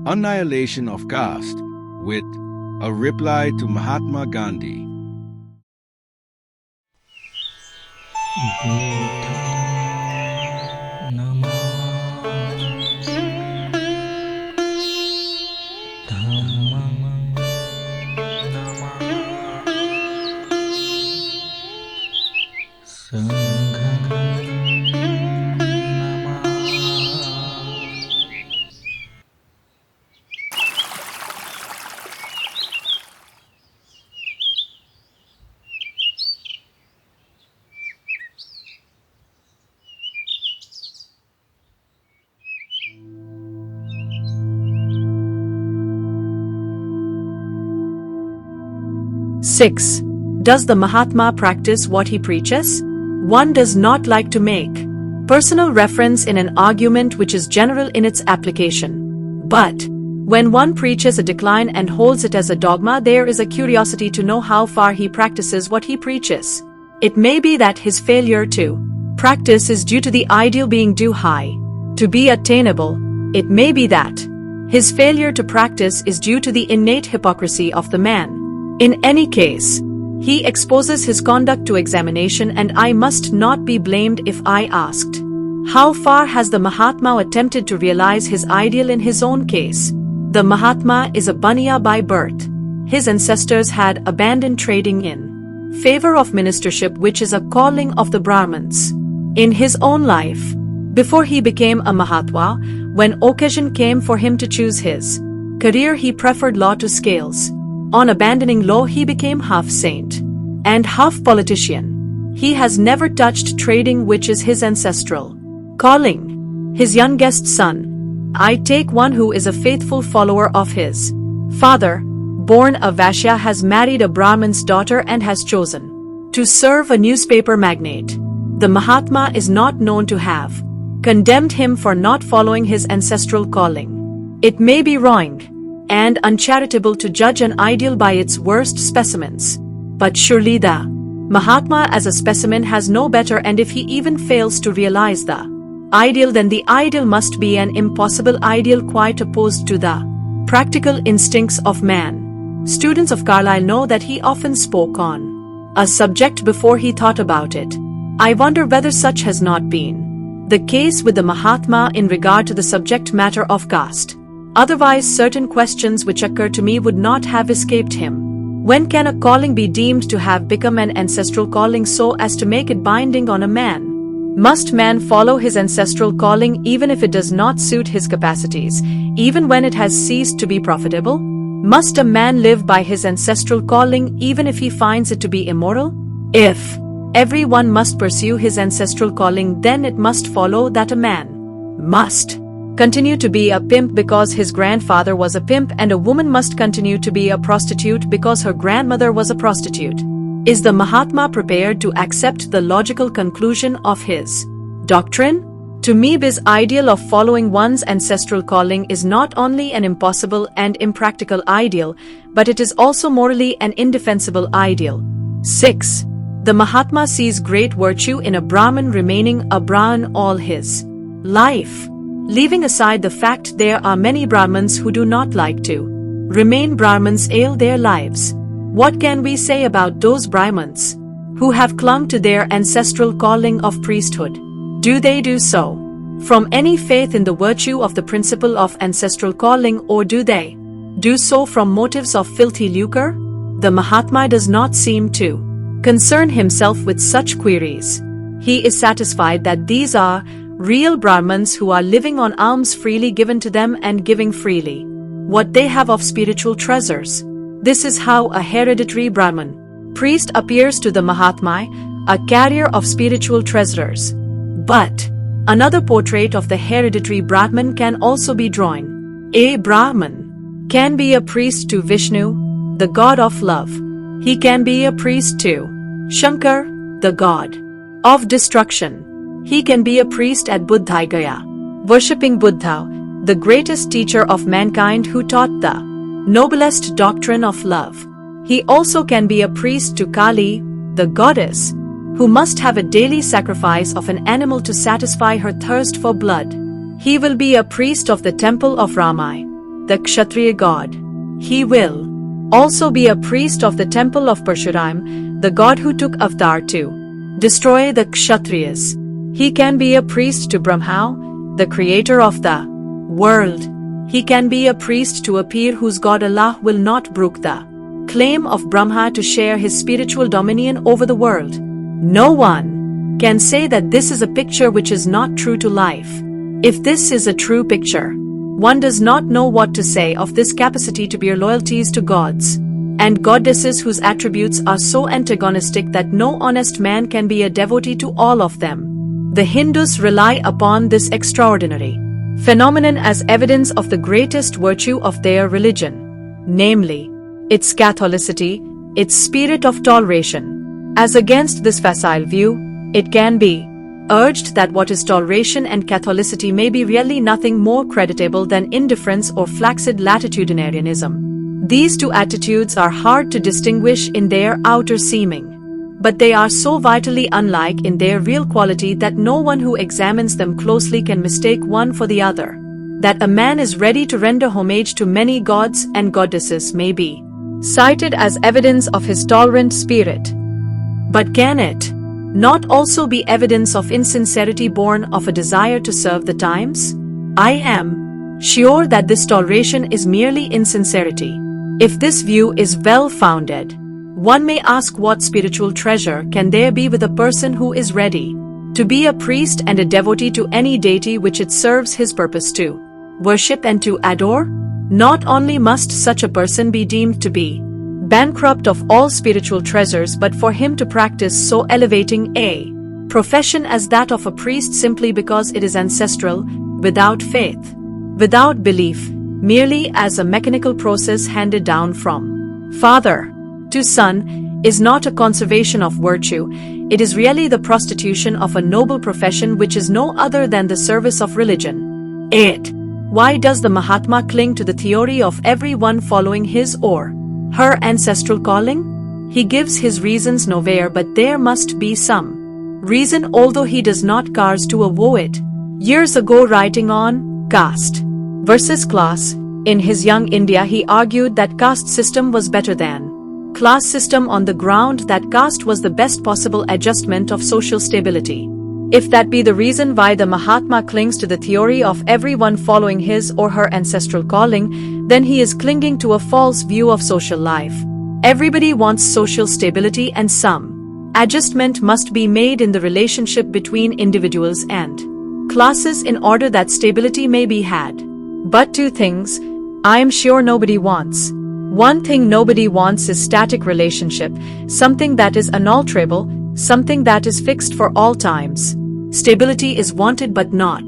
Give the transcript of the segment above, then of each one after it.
Annihilation of Caste with a reply to Mahatma Gandhi. Six. Does the Mahatma practice what he preaches? One does not like to make personal reference in an argument which is general in its application. But when one preaches a decline and holds it as a dogma, there is a curiosity to know how far he practices what he preaches. It may be that his failure to practice is due to the ideal being too high to be attainable. It may be that his failure to practice is due to the innate hypocrisy of the man. In any case, he exposes his conduct to examination, and I must not be blamed if I asked, how far has the Mahatma attempted to realize his ideal in his own case? The Mahatma is a Baniya by birth. His ancestors had abandoned trading in favor of ministership, which is a calling of the Brahmins. In his own life, before he became a Mahatma, when occasion came for him to choose his career, he preferred law to scales. On abandoning law, he became half saint and half politician. He has never touched trading, which is his ancestral calling. His youngest son, I take one who is a faithful follower of his father, born a Vaishya, has married a Brahmin's daughter and has chosen to serve a newspaper magnate. The Mahatma is not known to have condemned him for not following his ancestral calling. It may be wrong and uncharitable to judge an ideal by its worst specimens, but surely the Mahatma as a specimen has no better, and if he even fails to realize the ideal, then the ideal must be an impossible ideal, quite opposed to the practical instincts of man. Students of Carlyle know that he often spoke on a subject before he thought about it. I wonder whether such has not been the case with the Mahatma in regard to the subject matter of caste. Otherwise, certain questions which occur to me would not have escaped him. When can a calling be deemed to have become an ancestral calling so as to make it binding on a man? Must man follow his ancestral calling even if it does not suit his capacities, even when it has ceased to be profitable? Must a man live by his ancestral calling even if he finds it to be immoral? If everyone must pursue his ancestral calling, then it must follow that a man must continue to be a pimp because his grandfather was a pimp, and a woman must continue to be a prostitute because her grandmother was a prostitute. Is the Mahatma prepared to accept the logical conclusion of his doctrine? To me, his ideal of following one's ancestral calling is not only an impossible and impractical ideal, but it is also morally an indefensible ideal. 6. The Mahatma sees great virtue in a Brahmin remaining a Brahmin all his life. Leaving aside the fact there are many Brahmins who do not like to remain Brahmins all their lives, what can we say about those Brahmins who have clung to their ancestral calling of priesthood? Do they do so from any faith in the virtue of the principle of ancestral calling, or do they do so from motives of filthy lucre? The Mahatma does not seem to concern himself with such queries. He is satisfied that these are real Brahmins who are living on alms freely given to them and giving freely what they have of spiritual treasures. This is how a hereditary Brahmin priest appears to the Mahatma, a carrier of spiritual treasures. But another portrait of the hereditary Brahmin can also be drawn. A Brahmin can be a priest to Vishnu, the god of love. He can be a priest to Shankar, the god of destruction. He can be a priest at Buddhagaya, worshipping Buddha, the greatest teacher of mankind who taught the noblest doctrine of love. He also can be a priest to Kali, the goddess, who must have a daily sacrifice of an animal to satisfy her thirst for blood. He will be a priest of the temple of Rama, the Kshatriya god. He will also be a priest of the temple of Parshuram, the god who took avatar to destroy the Kshatriyas. He can be a priest to Brahma, the creator of the world. He can be a priest to a Pir whose god Allah will not brook the claim of Brahma to share his spiritual dominion over the world. No one can say that this is a picture which is not true to life. If this is a true picture, one does not know what to say of this capacity to bear loyalties to gods and goddesses whose attributes are so antagonistic that no honest man can be a devotee to all of them. The Hindus rely upon this extraordinary phenomenon as evidence of the greatest virtue of their religion, namely, its Catholicity, its spirit of toleration. As against this facile view, it can be urged that what is toleration and Catholicity may be really nothing more creditable than indifference or flaccid latitudinarianism. These two attitudes are hard to distinguish in their outer seeming, but they are so vitally unlike in their real quality that no one who examines them closely can mistake one for the other. That a man is ready to render homage to many gods and goddesses may be cited as evidence of his tolerant spirit. But can it not also be evidence of insincerity born of a desire to serve the times? I am sure that this toleration is merely insincerity. If this view is well-founded, one may ask what spiritual treasure can there be with a person who is ready to be a priest and a devotee to any deity which it serves his purpose to worship and to adore? Not only must such a person be deemed to be bankrupt of all spiritual treasures, but for him to practice so elevating a profession as that of a priest simply because it is ancestral, without faith, without belief, merely as a mechanical process handed down from father to son, is not a conservation of virtue. It is really the prostitution of a noble profession which is no other than the service of religion. 8. Why does the Mahatma cling to the theory of everyone following his or her ancestral calling? He gives his reasons nowhere, but there must be some reason, although he does not cars to avow it. Years ago, writing on caste versus class in his Young India, he argued that caste system was better than class system on the ground that caste was the best possible adjustment of social stability. If that be the reason why the Mahatma clings to the theory of everyone following his or her ancestral calling, then he is clinging to a false view of social life. Everybody wants social stability, and some adjustment must be made in the relationship between individuals and classes in order that stability may be had. But two things I am sure nobody wants. One thing nobody wants is static relationship, something that is unalterable, something that is fixed for all times. Stability is wanted, but not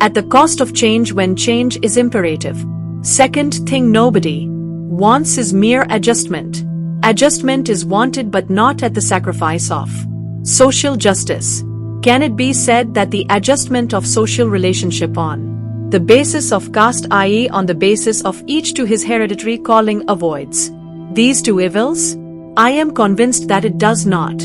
at the cost of change when change is imperative. Second thing nobody wants is mere adjustment. Adjustment is wanted, but not at the sacrifice of social justice. Can it be said that the adjustment of social relationship on the basis of caste, i.e. on the basis of each to his hereditary calling, avoids these two evils? I am convinced that it does not.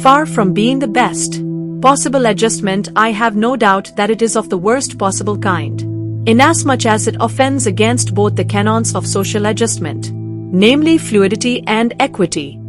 Far from being the best possible adjustment, I have no doubt that it is of the worst possible kind, inasmuch as it offends against both the canons of social adjustment, namely fluidity and equity.